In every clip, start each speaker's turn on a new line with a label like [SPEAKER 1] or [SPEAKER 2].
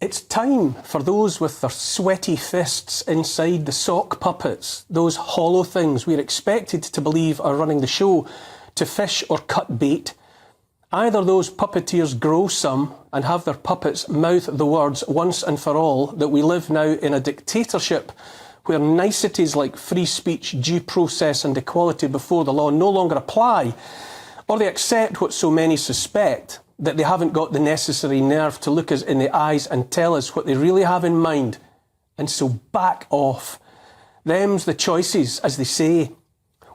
[SPEAKER 1] It's time for those with their sweaty fists inside the sock puppets, those hollow things we're expected to believe are running the show, to fish or cut bait. Either those puppeteers grow some and have their puppets mouth the words once and for all that we live now in a dictatorship where niceties like free speech, due process and equality before the law no longer apply, or they accept what so many suspect, that they haven't got the necessary nerve to look us in the eyes and tell us what they really have in mind, and so back off. Them's the choices, as they say.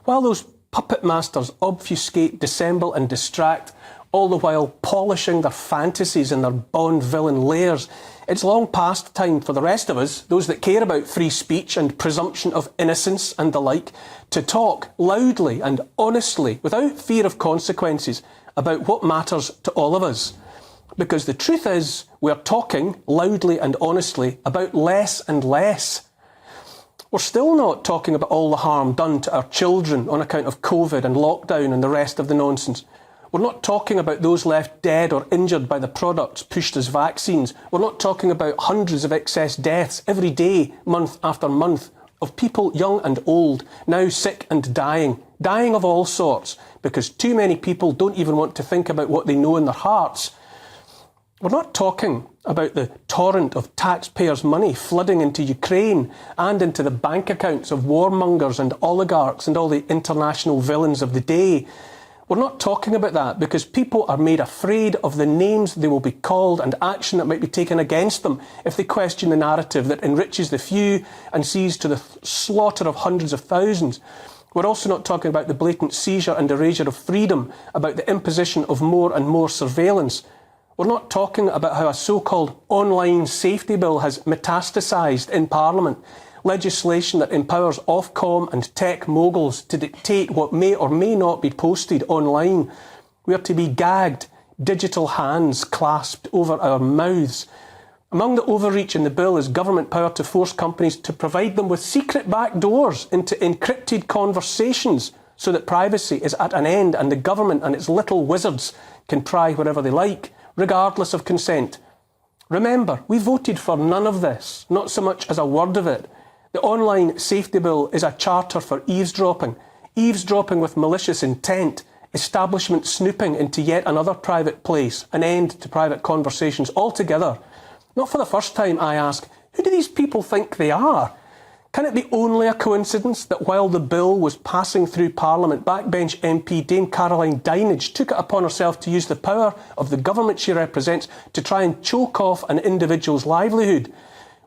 [SPEAKER 1] While those puppet masters obfuscate, dissemble and distract, all the while polishing their fantasies in their Bond villain lairs, it's long past time for the rest of us, those that care about free speech and presumption of innocence and the like, to talk loudly and honestly, without fear of consequences, about what matters to all of us. Because the truth is, we're talking loudly and honestly about less and less. We're still not talking about all the harm done to our children on account of COVID and lockdown and the rest of the nonsense. We're not talking about those left dead or injured by the products pushed as vaccines. We're not talking about hundreds of excess deaths every day, month after month, of people young and old, now sick and dying of all sorts, because too many people don't even want to think about what they know in their hearts. We're not talking about the torrent of taxpayers' money flooding into Ukraine and into the bank accounts of warmongers and oligarchs and all the international villains of the day. We're not talking about that because people are made afraid of the names they will be called and action that might be taken against them if they question the narrative that enriches the few and sees to the slaughter of hundreds of thousands. We're also not talking about the blatant seizure and erasure of freedom, about the imposition of more and more surveillance. We're not talking about how a so-called online safety bill has metastasised in Parliament, legislation that empowers Ofcom and tech moguls to dictate what may or may not be posted online. We are to be gagged, digital hands clasped over our mouths. Among the overreach in the bill is government power to force companies to provide them with secret back doors into encrypted conversations so that privacy is at an end and the government and its little wizards can pry wherever they like, regardless of consent. Remember, we voted for none of this, not so much as a word of it. The online safety bill is a charter for eavesdropping with malicious intent, establishment snooping into yet another private place, an end to private conversations altogether. Not for the first time, I ask, who do these people think they are? Can it be only a coincidence that while the bill was passing through Parliament, backbench MP Dame Caroline Dinenage took it upon herself to use the power of the government she represents to try and choke off an individual's livelihood?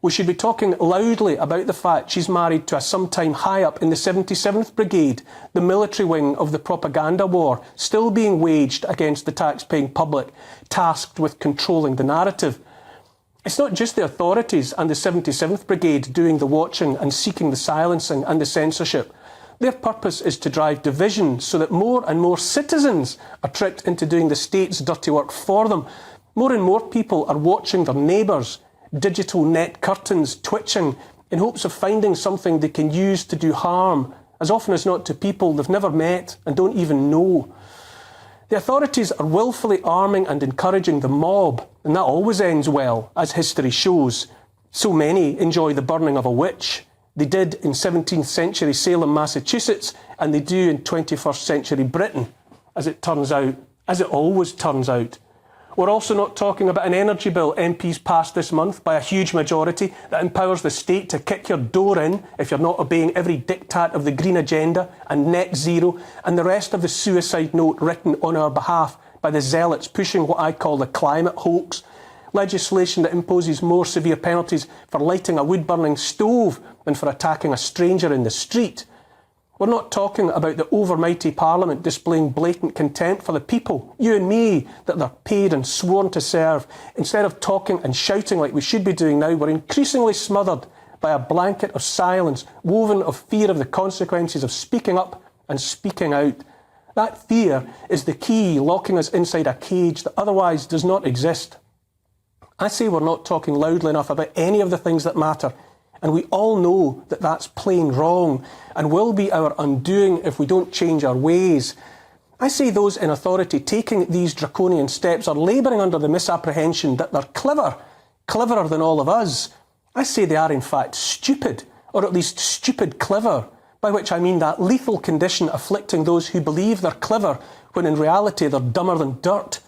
[SPEAKER 1] We should be talking loudly about the fact she's married to a sometime high up in the 77th Brigade, the military wing of the propaganda war, still being waged against the tax-paying public, tasked with controlling the narrative. It's not just the authorities and the 77th Brigade doing the watching and seeking the silencing and the censorship. Their purpose is to drive division so that more and more citizens are tricked into doing the state's dirty work for them. More and more people are watching their neighbours, digital net curtains twitching in hopes of finding something they can use to do harm, as often as not to people they've never met and don't even know. The authorities are willfully arming and encouraging the mob, and that always ends well, as history shows. So many enjoy the burning of a witch. They did in 17th century Salem, Massachusetts, and they do in 21st century Britain, as it turns out, as it always turns out. We're also not talking about an energy bill MPs passed this month by a huge majority that empowers the state to kick your door in if you're not obeying every diktat of the green agenda and net zero and the rest of the suicide note written on our behalf by the zealots pushing what I call the climate hoax. Legislation that imposes more severe penalties for lighting a wood-burning stove than for attacking a stranger in the street. We're not talking about the overmighty Parliament displaying blatant contempt for the people, you and me, that they're paid and sworn to serve. Instead of talking and shouting like we should be doing now, we're increasingly smothered by a blanket of silence, woven of fear of the consequences of speaking up and speaking out. That fear is the key locking us inside a cage that otherwise does not exist. I say we're not talking loudly enough about any of the things that matter. And we all know that that's plain wrong and will be our undoing if we don't change our ways. I say those in authority taking these draconian steps are labouring under the misapprehension that they're clever, cleverer than all of us. I say they are in fact stupid, or at least stupid clever, by which I mean that lethal condition afflicting those who believe they're clever when in reality they're dumber than dirt.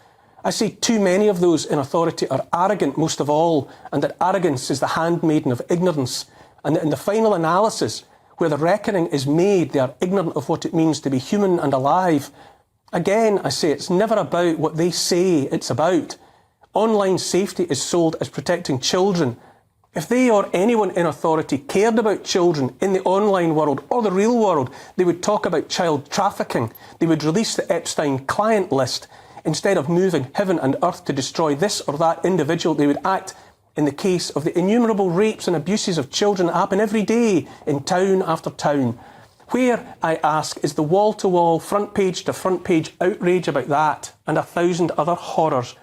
[SPEAKER 1] I say too many of those in authority are arrogant most of all, and that arrogance is the handmaiden of ignorance, and that in the final analysis, where the reckoning is made, they are ignorant of what it means to be human and alive. Again, I say it's never about what they say it's about. Online safety is sold as protecting children. If they or anyone in authority cared about children in the online world or the real world, they would talk about child trafficking. They would release the Epstein client list. Instead of moving heaven and earth to destroy this or that individual, they would act in the case of the innumerable rapes and abuses of children that happen every day in town after town. Where, I ask, is the wall-to-wall, front-page to front-page outrage about that and 1,000 other horrors?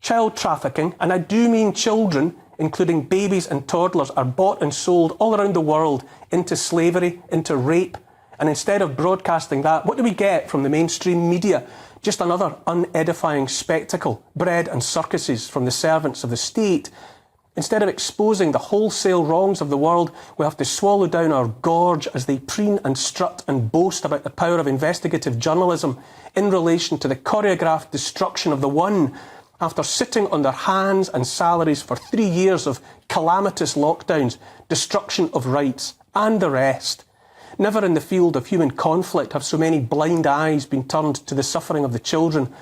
[SPEAKER 1] Child trafficking, and I do mean children, including babies and toddlers, are bought and sold all around the world into slavery, into rape. And instead of broadcasting that, what do we get from the mainstream media? Just another unedifying spectacle, bread and circuses from the servants of the state. Instead of exposing the wholesale wrongs of the world, we have to swallow down our gorge as they preen and strut and boast about the power of investigative journalism in relation to the choreographed destruction of the one, after sitting on their hands and salaries for 3 years of calamitous lockdowns, destruction of rights, and the rest. Never in the field of human conflict have so many blind eyes been turned to the suffering of the children.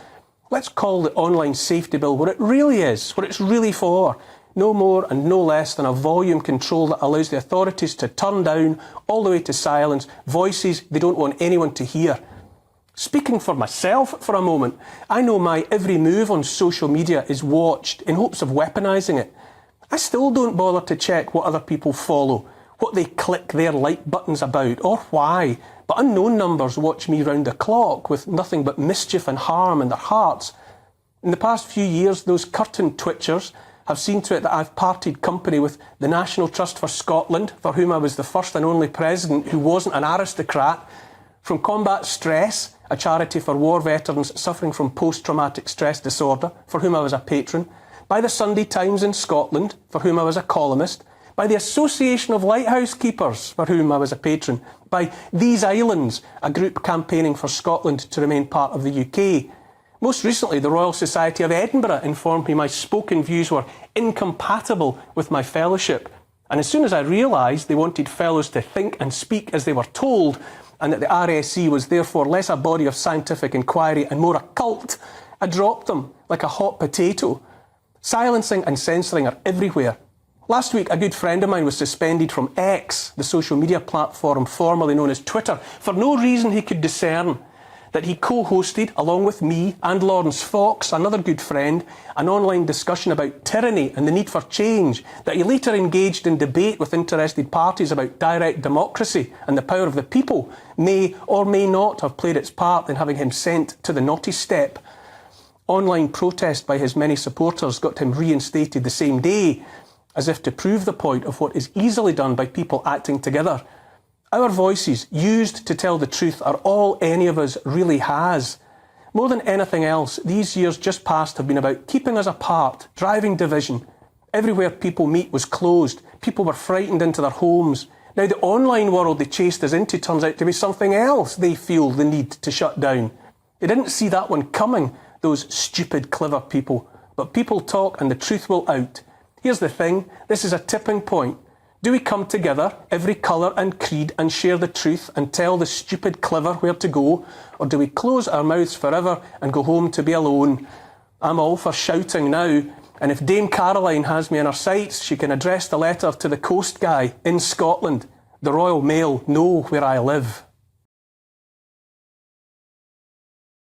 [SPEAKER 1] Let's call the online safety bill what it really is, what it's really for. No more and no less than a volume control that allows the authorities to turn down, all the way to silence, voices they don't want anyone to hear. Speaking for myself for a moment, I know my every move on social media is watched in hopes of weaponising it. I still don't bother to check what other people follow, what they click their like buttons about, or why, but unknown numbers watch me round the clock with nothing but mischief and harm in their hearts. In the past few years, those curtain twitchers have seen to it that I've parted company with the National Trust for Scotland, for whom I was the first and only president who wasn't an aristocrat, from Combat Stress, a charity for war veterans suffering from post-traumatic stress disorder, for whom I was a patron, by the Sunday Times in Scotland, for whom I was a columnist, by the Association of Lighthouse Keepers, for whom I was a patron, by These Islands, a group campaigning for Scotland to remain part of the UK. Most recently, the Royal Society of Edinburgh informed me my spoken views were incompatible with my fellowship. And as soon as I realised they wanted fellows to think and speak as they were told, and that the RSC was therefore less a body of scientific inquiry and more a cult, I dropped them like a hot potato. Silencing and censoring are everywhere. Last week, a good friend of mine was suspended from X, the social media platform formerly known as Twitter, for no reason he could discern. That he co-hosted, along with me and Lawrence Fox, another good friend, an online discussion about tyranny and the need for change, that he later engaged in debate with interested parties about direct democracy and the power of the people, may or may not have played its part in having him sent to the naughty step. Online protest by his many supporters got him reinstated the same day, as if to prove the point of what is easily done by people acting together. Our voices, used to tell the truth, are all any of us really has. More than anything else, these years just past have been about keeping us apart, driving division. Everywhere people meet was closed. People were frightened into their homes. Now the online world they chased us into turns out to be something else they feel the need to shut down. They didn't see that one coming, those stupid, clever people. But people talk and the truth will out. Here's the thing, this is a tipping point. Do we come together, every colour and creed, and share the truth and tell the stupid clever where to go? Or do we close our mouths forever and go home to be alone? I'm all for shouting now, and if Dame Caroline has me in her sights, she can address the letter to the coast guy in Scotland. The Royal Mail know where I live.